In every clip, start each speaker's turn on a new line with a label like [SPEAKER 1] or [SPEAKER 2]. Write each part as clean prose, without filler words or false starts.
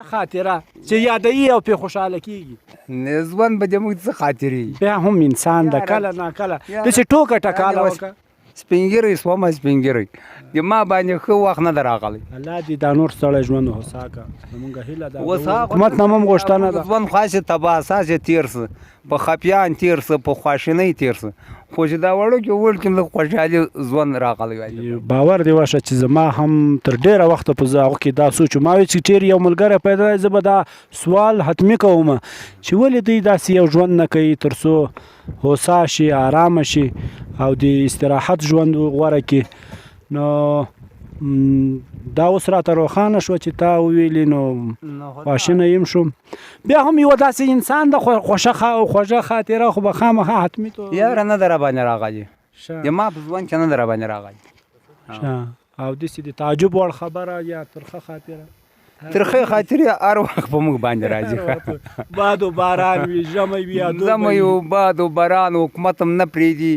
[SPEAKER 1] خاطره چې یادوي او پې خوشحاله کېږي
[SPEAKER 2] ژوند به زموږ څه خاطرې
[SPEAKER 1] بیا هم انسان د کله ناکله داسې ټوکه ټکاله وکړه
[SPEAKER 2] سپین ږیری شومه سپین ږیری د ما باندې ښه وخت نه ده راغلی
[SPEAKER 1] الله دې دا نور ستړی ژوند هوسا کړه زموږ هیله ده حکومت نه هم غوښتنه ده
[SPEAKER 2] ژوند خاصې تباه اساسې تېر څه په خفیان تېر څه په خواشینۍ تېر څه خو چې دا وړوکې وړوکې لږ خوشحالي ژوند راغلی وای
[SPEAKER 1] باور دې وشه چې زما هم تر ډېره وخته په زه هغو کې دا سوچ ما وی چې چېرې یو ملګری پیدا زه به دا سوال حتمي کوم چې ولې دوی داسې یو ژوند نه کوي تر څو هوسا شي ارامه شي او د استراحت ژوند غوره کړي نو دا اوس راته روښانه شوه چې تا وویلې نو خواشینه یم شوم بیا هم یوه داسې انسان ده خوږه خاطره خو به خامخا حتمي
[SPEAKER 2] یاره نه ده راباندې راغلې د ما په ژوند کې نه ده راباندې راغلې
[SPEAKER 1] او داسې د تعجب وړ خبره یا ترخه خاطره
[SPEAKER 2] ترخې خاطرې هر وخت په موږ باندې راځي
[SPEAKER 1] باد و باران وي ژمی وي
[SPEAKER 2] ژمی و باد و باران حکومت هم نه پرېږدي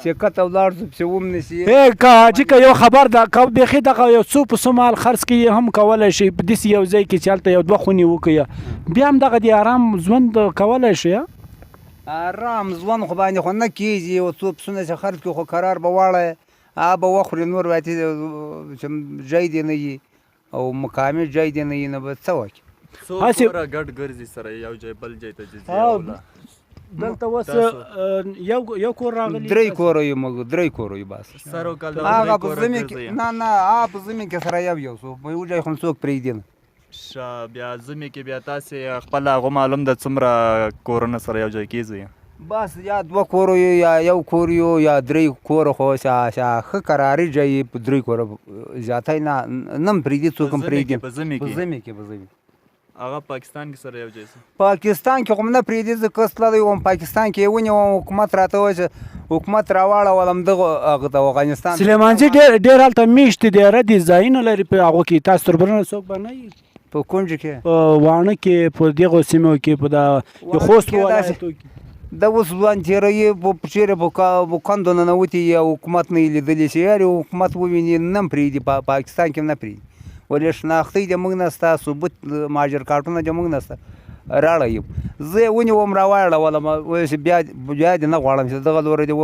[SPEAKER 2] چې کته ولاړ شو پسې ومنسي
[SPEAKER 1] که حاجي که یو خبر ده که بیخي دغه یو څو په څو مال خرڅ کړي هم کولی شي په داسې یو ځای کې چې هلته یو دوه خونې وکړي بیا هم دغه د ارام ژوند کولی شي
[SPEAKER 2] ارام ژوند خو باندې خو نه کېږي یو څو پسونه چې خرڅ کړي خو قرار به واړی هغه به وخوري نور باید چې ځای دې نه وي او مقامي ځای دې نه وي نو به څه وکړي
[SPEAKER 3] څو کوره ګډ ګرځي سره یو ځای بل ځای ته ځي
[SPEAKER 1] دلته اوس یو کور راغلی
[SPEAKER 2] درې کوره یو موږ درې کوره یو بس هغه په زمین کې نه هغه په زمین کې سره یو څو په یو ځای خو څوک پرېږدي
[SPEAKER 3] نه بیا زمین کې بیا تاسې خپل هغه معلوم ده څومره کورونه سره یو ځای کېږي
[SPEAKER 2] بس یا دوه کوره یو یا یو کور یو یا درې کوره خو ښه قراري ځای په درې کوره زیاتی نه هم پرېږدي څوک هم پرېږدي
[SPEAKER 3] په زمین
[SPEAKER 2] کې په زمین
[SPEAKER 3] هغه پاکستان کې سره یو ځای
[SPEAKER 2] پاکستان کې خو نه پرېږدي زه کس تللی وم پاکستان کې یې ونیوم حکومت راته وایي چې حکومت راواړولم دغه هغه د افغانستان
[SPEAKER 1] سلیمانجي ډېر هلته میشتې دی ردي ځایونه لري په هغو کې تاسو تر بلنه څوک به نه یي
[SPEAKER 2] په کونج کې
[SPEAKER 1] په واڼه کې په دغو سیمو کې په د خوست په ولایتو کې
[SPEAKER 2] دا اوس ځوان تېروي چېرې په کندو ننوتي یا حکومت نه یې لیدلی چې یارې حکومت وویني نه هم پرېږدي پاکستان کې هم نه پرېږدي ولې شناختۍ د موږ نه شته ثبوت مهاجر کارټونه د موږ نه شته راړی یم زه یې ونیوم راواړولم وایي چې بیا دې نه غواړم چې دغه لوري دې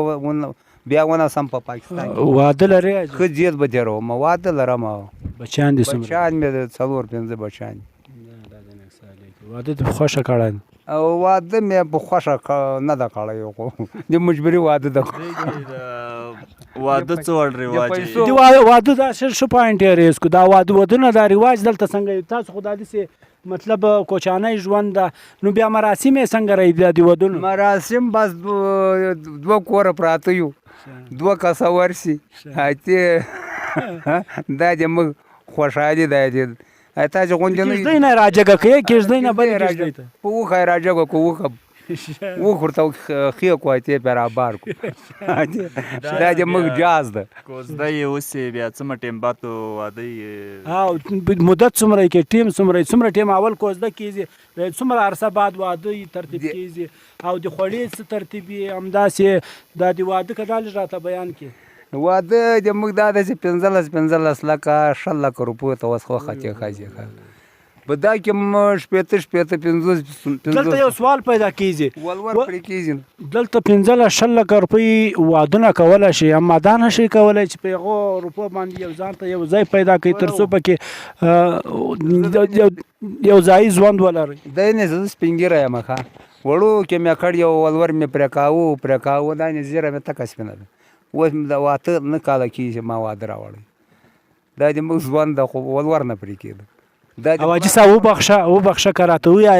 [SPEAKER 2] بیا وناسم په پاکستان کې
[SPEAKER 1] واده لرې
[SPEAKER 2] ښه جیت به تېروم واده لرم
[SPEAKER 1] بچیان دې څومره
[SPEAKER 2] بچیان مې 4-5 بچیان
[SPEAKER 1] واده دې په خوښه کړی
[SPEAKER 2] او واده مې په خوښه نه ده کړی خو د مجبوري واده ده
[SPEAKER 3] واده څه ډول رواج
[SPEAKER 1] دی واده دا ښه پوینټ یې ریز کړو دا ودونه دا رواج دلته څنګه تاسو خو دا داسې مطلب کوچانی ژوند ده نو بیا مراسم یې څنګه رهي د ودونو
[SPEAKER 2] مراسم بس دوه کوره پراته یو دوه کسه ورسي دا د موږ خوشحالي ده تا چې غونډې نه
[SPEAKER 1] کېږدۍ نه راجګه کوې کېږدۍ نه بلې کېږدۍ ته
[SPEAKER 2] په وښه یې راجګه کړو وښه ورته ښې کړو اتې پې رابار کړو دا د موږ جاز ده
[SPEAKER 3] کوزده یې اوسې بیا څومره ټیم بعد واده
[SPEAKER 1] یې مدت څومره یې کې ټیم څومره ټیم اول کوزده کېږي څومره عرصه بعد واده یې ترتیب کېږي او د خوړې څه ترتیب یې همداسې دا د واده که دا لږ راته بیان کړي
[SPEAKER 2] واده د موږ دا ده چې 15 لکه 6 لکه روپیو ته اوس خو خطې ښځې په دا کې 50
[SPEAKER 1] دلته یو سوال پیدا کېږي
[SPEAKER 2] ولور پرې کېږي
[SPEAKER 1] دلته 15 لکه روپۍ وادونه کولی شي اما دا نه شي کولی چې په هغو روپو باندې یو ځان ته یو ځای پیدا کړي تر څو پکې یو ځایي ژوند ولرئ
[SPEAKER 2] دی نه زه سپین ږیری یم ښه وړوکی مې کړ یو ولور مې پرې کاوه دا نه زیره مې تکه سپینه ده اوس مې د واته نه کاله کېږي چې ما واده راوړی دا د موږ ژوند ده خو ولور نه پرې کېده
[SPEAKER 1] او حاجي صاحب وبخښه که راته ووایه